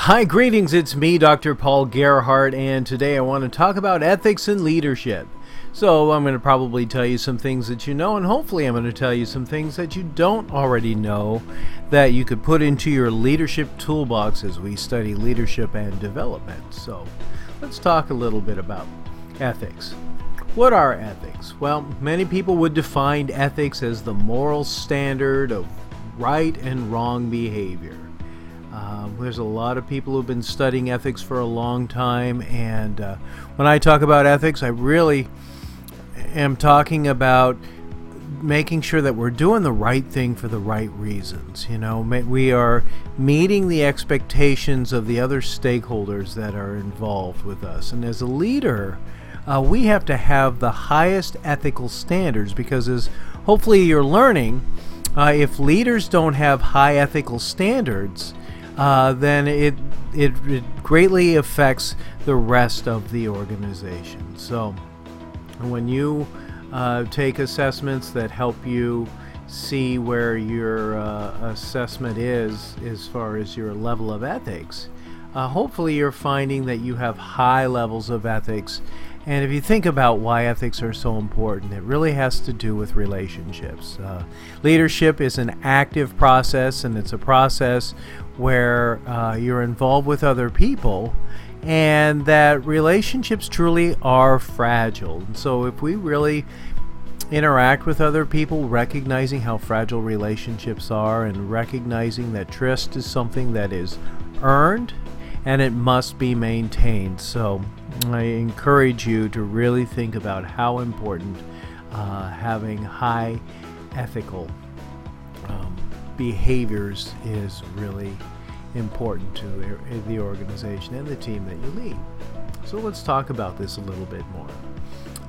Hi, greetings. It's me, Dr. Paul Gerhardt, and today I want to talk about ethics and leadership. So I'm going to probably tell you some things that you know, and hopefully I'm going to tell you some things that you don't already know that you could put into your leadership toolbox as we study leadership and development. So let's talk a little bit about ethics. What are ethics? Well, many people would define ethics as the moral standard of right and wrong behavior. There's a lot of people who've been studying ethics for a long time, and when I talk about ethics, I really am talking about making sure that we're doing the right thing for the right reasons. You know, we are meeting the expectations of the other stakeholders that are involved with us, and as a leader, we have to have the highest ethical standards, because as hopefully you're learning, if leaders don't have high ethical standards, then it greatly affects the rest of the organization. So when you take assessments that help you see where your assessment is as far as your level of ethics, hopefully you're finding that you have high levels of ethics. And if you think about why ethics are so important, it really has to do with relationships. Leadership is an active process, and it's a process where you're involved with other people, and that relationships truly are fragile. And so if we really interact with other people, recognizing how fragile relationships are and recognizing that trust is something that is earned and it must be maintained. So I encourage you to really think about how important having high ethical behaviors is really important to the organization and the team that you lead. So let's talk about this a little bit more.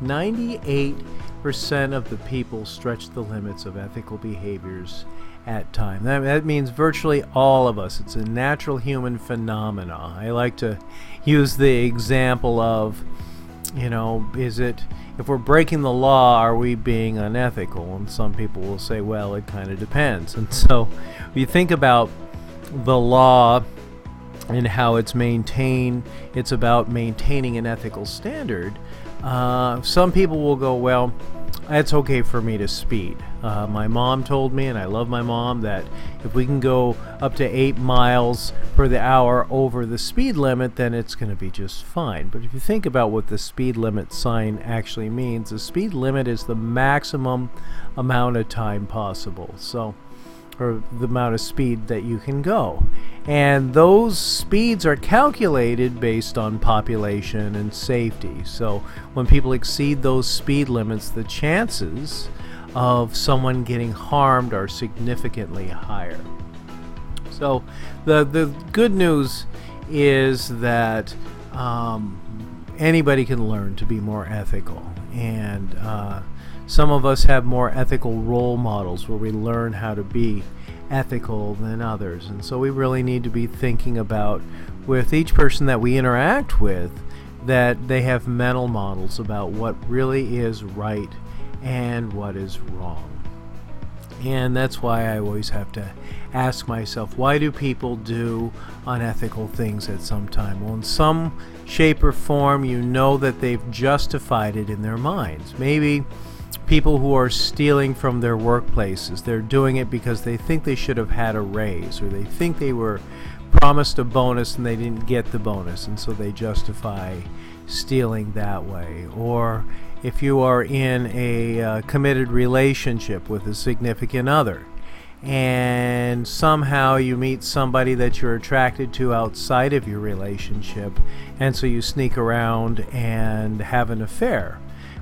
98% of the people stretch the limits of ethical behaviors at time. That means virtually all of us. It's a natural human phenomena. I like to use the example of, if we're breaking the law, are we being unethical? And some people will say, well, it kind of depends. And so if you think about the law and how it's maintained, it's about maintaining an ethical standard. Some people will go, well, it's okay for me to speed. My mom told me, and I love my mom, that if we can go up to 8 miles per the hour over the speed limit, then it's going to be just fine. But if you think about what the speed limit sign actually means, the speed limit is the maximum amount of time possible. Or the amount of speed that you can go. And those speeds are calculated based on population and safety. So when people exceed those speed limits, the chances of someone getting harmed are significantly higher. So the good news is that anybody can learn to be more ethical. And some of us have more ethical role models where we learn how to be ethical than others. And so we really need to be thinking about, with each person that we interact with, that they have mental models about what really is right and what is wrong. And that's why I always have to ask myself, why do people do unethical things at some time? Well, in some shape or form, you know that they've justified it in their minds. Maybe people who are stealing from their workplaces, they're doing it because they think they should have had a raise, or they think they were promised a bonus and they didn't get the bonus, and so they justify stealing that way. Or if you are in a committed relationship with a significant other, and somehow you meet somebody that you're attracted to outside of your relationship, and so you sneak around and have an affair.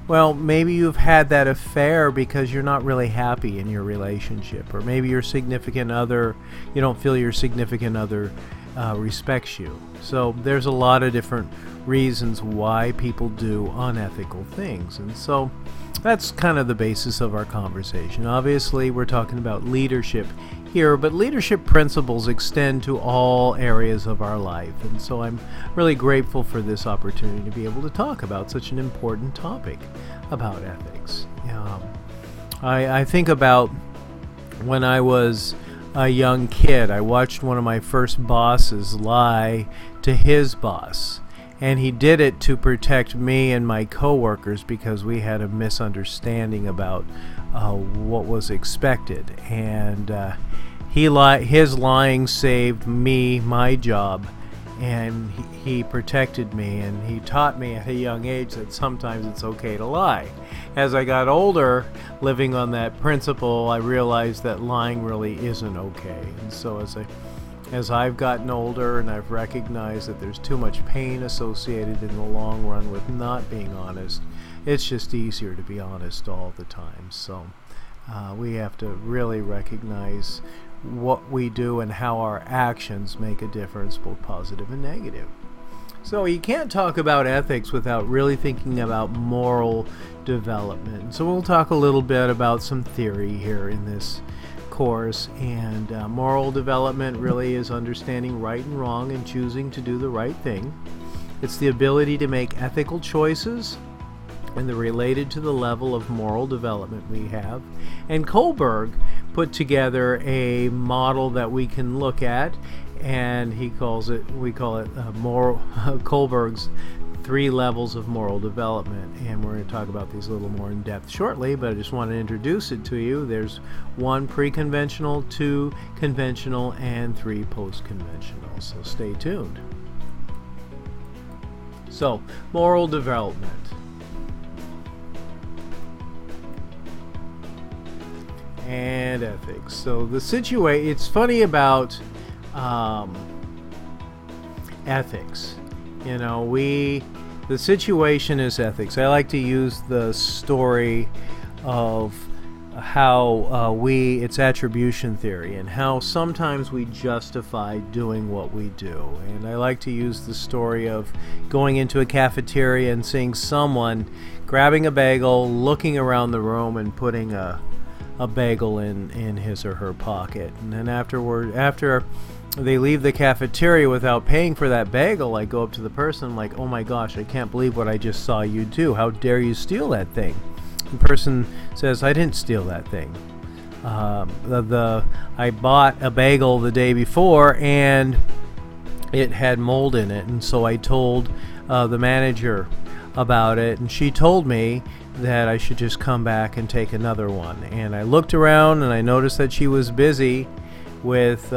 Well, maybe you've had that affair because you're not really happy in your relationship, or maybe your significant other, you don't feel your significant other respects you. So there's a lot of different reasons why people do unethical things, and so that's kind of the basis of our conversation. Obviously, we're talking about leadership here, but leadership principles extend to all areas of our life, and so I'm really grateful for this opportunity to be able to talk about such an important topic about ethics. I think about when I was a young kid. I watched one of my first bosses lie to his boss. And he did it to protect me and my coworkers because we had a misunderstanding about what was expected. And his lying saved me my job, and he protected me, and he taught me at a young age that sometimes it's okay to lie. As I got older, living on that principle, I realized that lying really isn't okay. And so as I've gotten older and I've recognized that there's too much pain associated in the long run with not being honest, it's just easier to be honest all the time. So we have to really recognize what we do and how our actions make a difference, both positive and negative. So you can't talk about ethics without really thinking about moral development. So we'll talk a little bit about some theory here in this course, and moral development really is understanding right and wrong and choosing to do the right thing. It's the ability to make ethical choices, and they're related to the level of moral development we have. And KOHLBERG put together a model that we can look at, and we call it KOHLBERG'S 3 levels of moral development, and we're going to talk about these a little more in depth shortly, but I just want to introduce it to you. There's 1 pre-conventional, 2 conventional, and 3 post-conventional, so stay tuned. So, moral development. And ethics. So it's funny about ethics. You know, the situation is ethics. I like to use the story of how it's attribution theory, and how sometimes we justify doing what we do. And I like to use the story of going into a cafeteria and seeing someone grabbing a bagel, looking around the room, and putting a bagel in his or her pocket. And then after they leave the cafeteria without paying for that bagel, I go up to the person like, "Oh my gosh, I can't believe what I just saw you do. How dare you steal that thing?" The person says, "I didn't steal that thing. I bought a bagel the day before and it had mold in it, and so I told the manager about it, and she told me that I should just come back and take another one." And I looked around and I noticed that she was busy with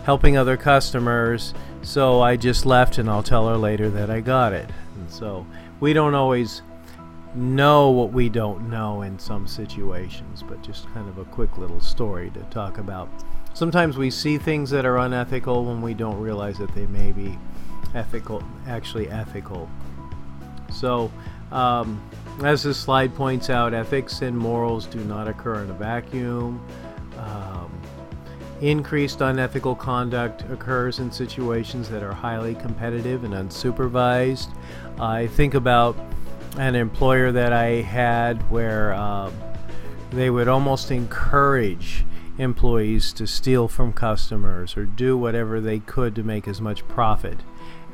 helping other customers, so I just left, and I'll tell her later that I got it. And so we don't always know what we don't know in some situations, but just kind of a quick little story to talk about. Sometimes we see things that are unethical when we don't realize that they may be actually ethical. So as this slide points out, ethics and morals do not occur in a vacuum. Increased unethical conduct occurs in situations that are highly competitive and unsupervised. I think about an employer that I had where they would almost encourage employees to steal from customers or do whatever they could to make as much profit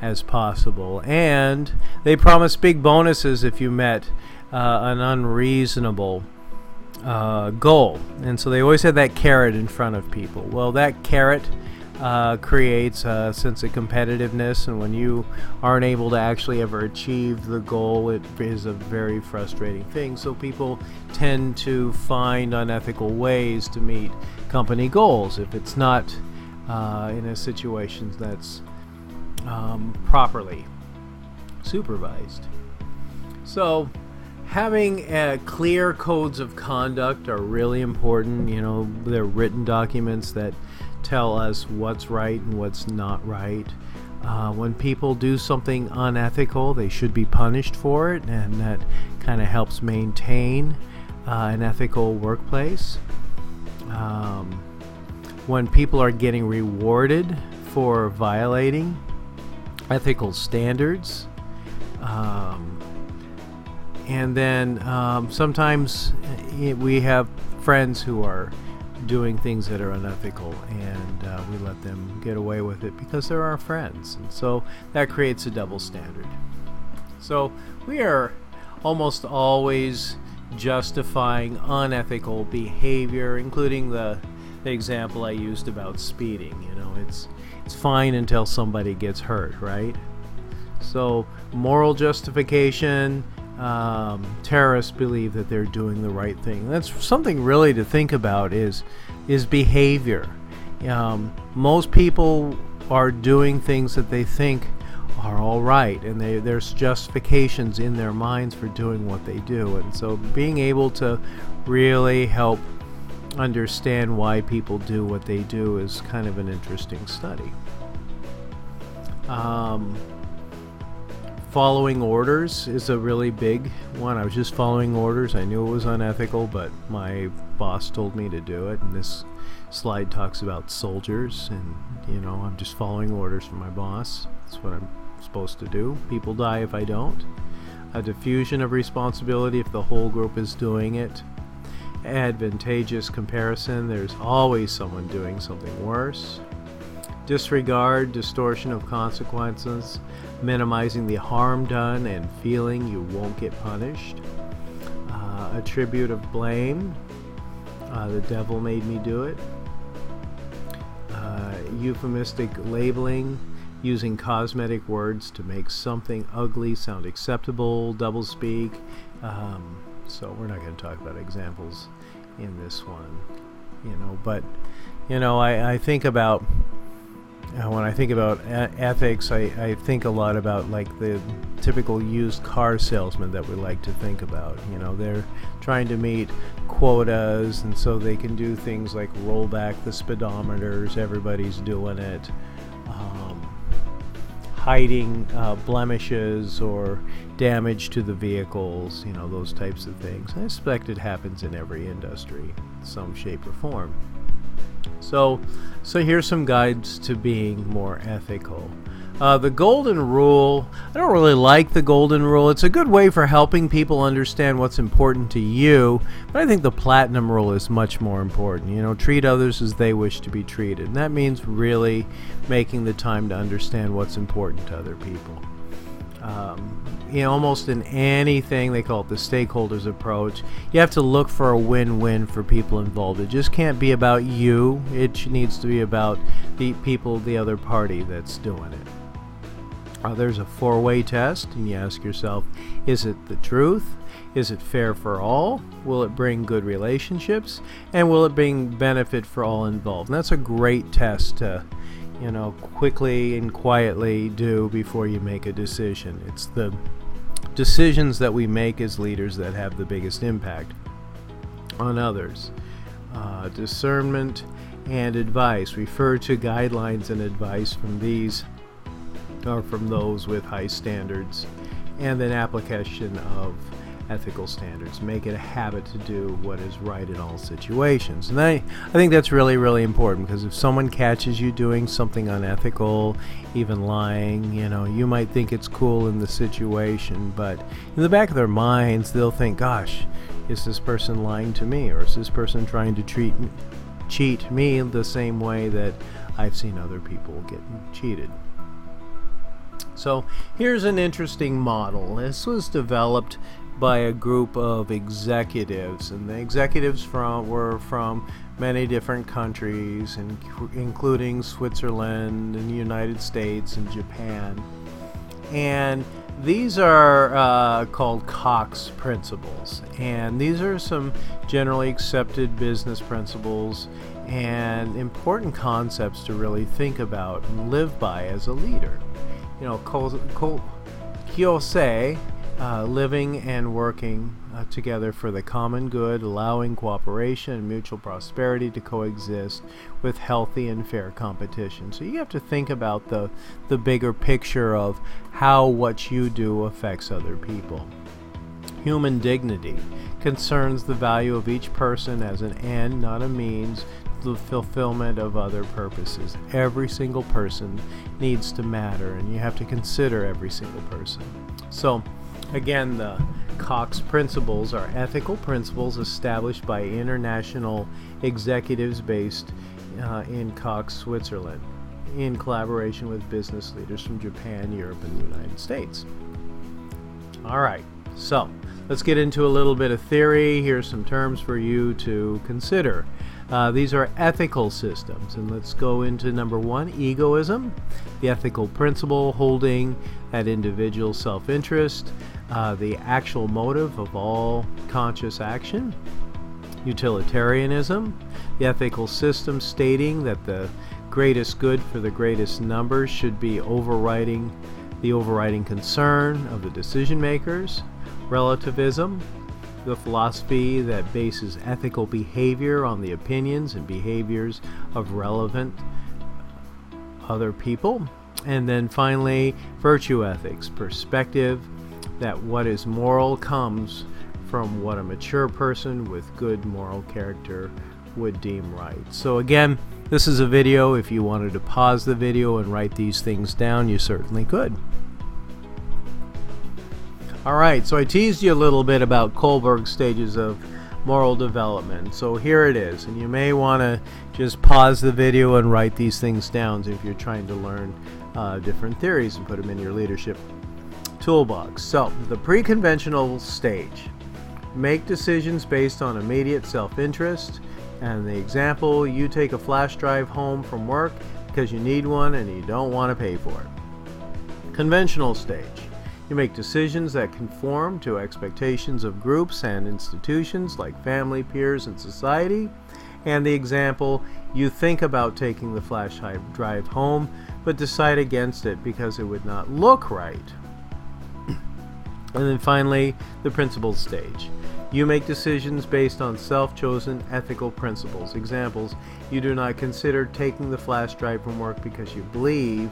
as possible. And they promised big bonuses if you met an unreasonable goal. And so they always had that carrot in front of people. Well, that carrot creates a sense of competitiveness, and when you aren't able to actually ever achieve the goal, it is a very frustrating thing. So people tend to find unethical ways to meet company goals if it's not in a situation that's properly supervised. So having clear codes of conduct are really important. You know, they're written documents that tell us what's right and what's not right. When people do something unethical, they should be punished for it, and that kind of helps maintain an ethical workplace. When people are getting rewarded for violating ethical standards, and then sometimes we have friends who are doing things that are unethical, and we let them get away with it because they're our friends, and so that creates a double standard. So we are almost always justifying unethical behavior, including the the example I used about speeding. You know, it's fine until somebody gets hurt, right? So moral justification, terrorists believe that they're doing the right thing. That's something really to think about, is behavior. Most people are doing things that they think are all right, and there's justifications in their minds for doing what they do. And so being able to really help understand why people do what they do is kind of an interesting study. Following orders is a really big one. I was just following orders. I knew it was unethical, but my boss told me to do it. And this slide talks about soldiers, and you know, I'm just following orders from my boss. That's what I'm supposed to do. People die if I don't. A diffusion of responsibility if the whole group is doing it. Advantageous comparison. There's always someone doing something worse. Disregard, distortion of consequences, minimizing the harm done and feeling you won't get punished. Attribute of blame, the devil made me do it. Euphemistic labeling, using cosmetic words to make something ugly sound acceptable. Doublespeak. So we're not going to talk about examples in this one, you know, but you know, I think about when I think about ethics, I think a lot about like the typical used car salesman that we like to think about. You know, they're trying to meet quotas, and so they can do things like roll back the speedometers. Everybody's doing it. Hiding blemishes or damage to the vehicles, you know, those types of things. I suspect it happens in every industry, some shape or form. So here's some guides to being more ethical. The golden rule, I don't really like the golden rule. It's a good way for helping people understand what's important to you, but I think the platinum rule is much more important. You know, treat others as they wish to be treated. And that means really making the time to understand what's important to other people. You know, almost in anything, they call it the stakeholders approach, you have to look for a win-win for people involved. It just can't be about you. It needs to be about the people, the other party that's doing it. There's a four-way test, and you ask yourself, is it the truth? Is it fair for all? Will it bring good relationships? And will it bring benefit for all involved? And that's a great test to, you know, quickly and quietly do before you make a decision. It's the decisions that we make as leaders that have the biggest impact on others. Discernment and advice. Refer to guidelines and advice from these or from those with high standards, and then application of ethical standards. Make it a habit to do what is right in all situations. And I think that's really, really important, because if someone catches you doing something unethical, even lying, you know, you might think it's cool in the situation, but in the back of their minds, they'll think, gosh, is this person lying to me? Or is this person trying to cheat me the same way that I've seen other people get cheated? So here's an interesting model. This was developed by a group of executives, and the executives were from many different countries, including Switzerland and the United States and Japan. And these are called CAUX principles, and these are some generally accepted business principles and important concepts to really think about and live by as a leader. You know, KOHLBERG'S, living and working together for the common good, allowing cooperation and mutual prosperity to coexist with healthy and fair competition. So you have to think about the bigger picture of how what you do affects other people. Human dignity concerns the value of each person as an end, not a means, the fulfillment of other purposes. Every single person needs to matter, and you have to consider every single person. So again, the CAUX principles are ethical principles established by international executives based in CAUX, Switzerland, in collaboration with business leaders from Japan, Europe, and the United States. All right, so let's get into a little bit of theory. Here's some terms for you to consider. These are ethical systems, and let's go into number one, egoism, the ethical principle holding that individual self-interest, the actual motive of all conscious action. Utilitarianism, the ethical system stating that the greatest good for the greatest number should be the overriding concern of the decision makers. Relativism, the philosophy that bases ethical behavior on the opinions and behaviors of relevant other people. And then finally, virtue ethics, perspective that what is moral comes from what a mature person with good moral character would deem right. So again, this is a video. If you wanted to pause the video and write these things down, you certainly could. Alright, so I teased you a little bit about Kohlberg's stages of moral development. So here it is, and you may want to just pause the video and write these things down if you're trying to learn different theories and put them in your leadership toolbox. So, the pre-conventional stage. Make decisions based on immediate self-interest. And the example, you take a flash drive home from work because you need one and you don't want to pay for it. Conventional stage. You make decisions that conform to expectations of groups and institutions like family, peers, and society. And the example, you think about taking the flash drive home, but decide against it because it would not look right. And then finally, the principled stage. You make decisions based on self-chosen ethical principles. Examples, you do not consider taking the flash drive from work because you believe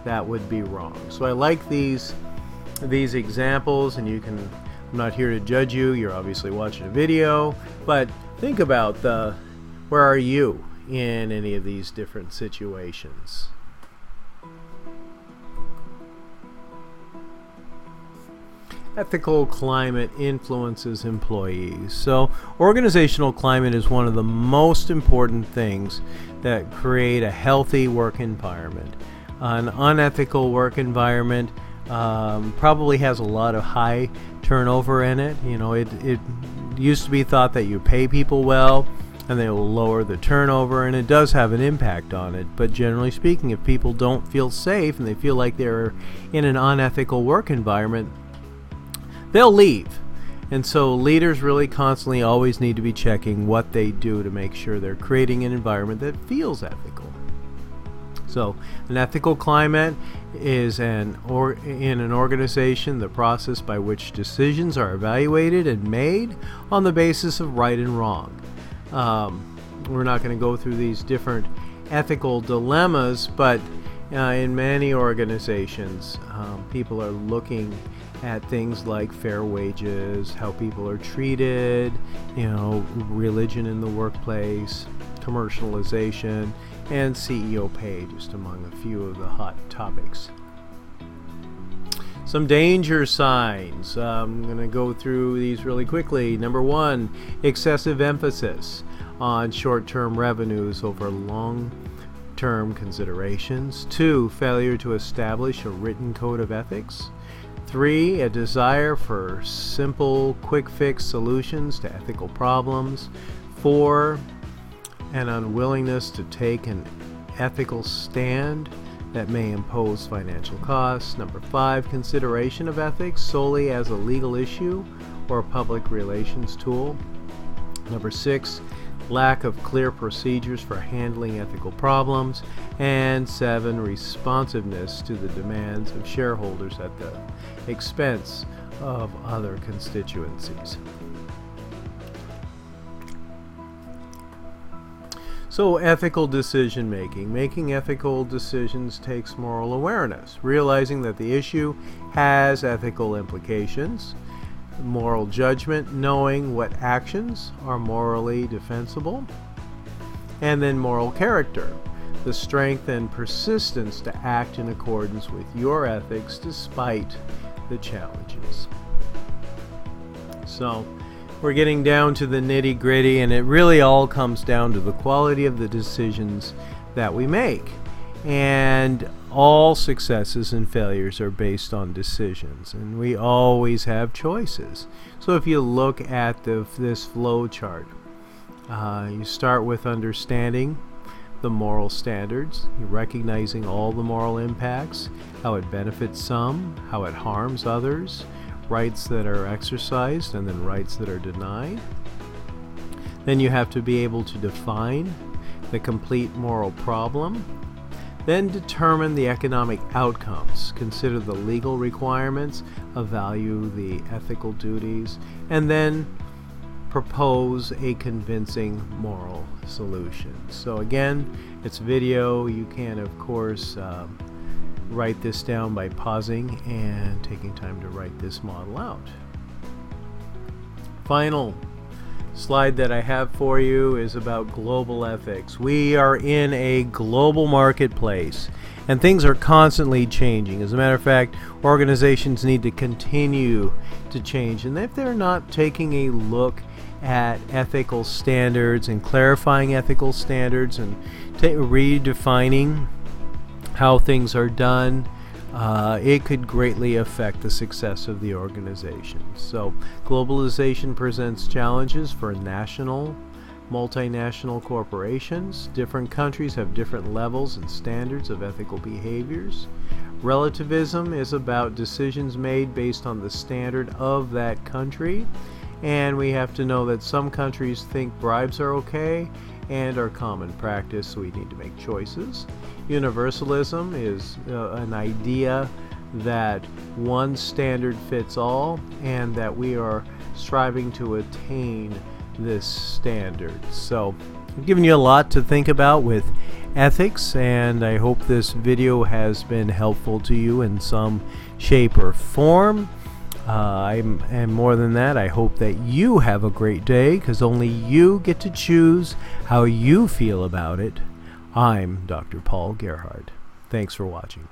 that would be wrong. So I like these examples, and I'm not here to judge you, you're obviously watching a video, but think about where are you in any of these different situations. Ethical climate influences employees. So organizational climate is one of the most important things that create a healthy work environment. An unethical work environment probably has a lot of high turnover in it. You know, it used to be thought that you pay people well and they will lower the turnover, and it does have an impact on it. But generally speaking, if people don't feel safe and they feel like they're in an unethical work environment, they'll leave. And so leaders really constantly always need to be checking what they do to make sure they're creating an environment that feels ethical. So an ethical climate is in an organization the process by which decisions are evaluated and made on the basis of right and wrong. We're not going to go through these different ethical dilemmas, but in many organizations, people are looking at things like fair wages, how people are treated, religion in the workplace, commercialization, and CEO pay, just among a few of the hot topics. Some danger signs. I'm going to go through these really quickly. Number one, excessive emphasis on short-term revenues over long-term considerations. 2, failure to establish a written code of ethics. 3, a desire for simple, quick-fix solutions to ethical problems. 4, an unwillingness to take an ethical stand that may impose financial costs. Number 5, consideration of ethics solely as a legal issue or a public relations tool. Number 6, lack of clear procedures for handling ethical problems. And 7, responsiveness to the demands of shareholders at the expense of other constituencies. So ethical decision making. Making ethical decisions takes moral awareness, realizing that the issue has ethical implications. Moral judgment, knowing what actions are morally defensible. And then moral character, the strength and persistence to act in accordance with your ethics despite the challenges. So we're getting down to the nitty-gritty, and it really all comes down to the quality of the decisions that we make. And all successes and failures are based on decisions, and we always have choices. So if you look at this flow chart, You start with understanding the moral standards, you're recognizing all the moral impacts, how it benefits some, how it harms others, rights that are exercised and then rights that are denied. Then you have to be able to define the complete moral problem. Then determine the economic outcomes, consider the legal requirements, evaluate the ethical duties, and then propose a convincing moral solution. So again, it's video. You can, of course, write this down by pausing and taking time to write this model out. Final slide that I have for you is about global ethics. We are in a global marketplace and things are constantly changing. As a matter of fact, organizations need to continue to change, and if they're not taking a look at ethical standards and clarifying ethical standards and redefining how things are done, it could greatly affect the success of the organization. So globalization presents challenges for national, multinational corporations. Different countries have different levels and standards of ethical behaviors. Relativism is about decisions made based on the standard of that country. And we have to know that some countries think bribes are okay and are common practice, so we need to make choices. Universalism is an idea that one standard fits all and that we are striving to attain this standard. So I've given you a lot to think about with ethics, and I hope this video has been helpful to you in some shape or form. And more than that, I hope that you have a great day, because only you get to choose how you feel about it. I'm Dr. Paul Gerhardt. Thanks for watching.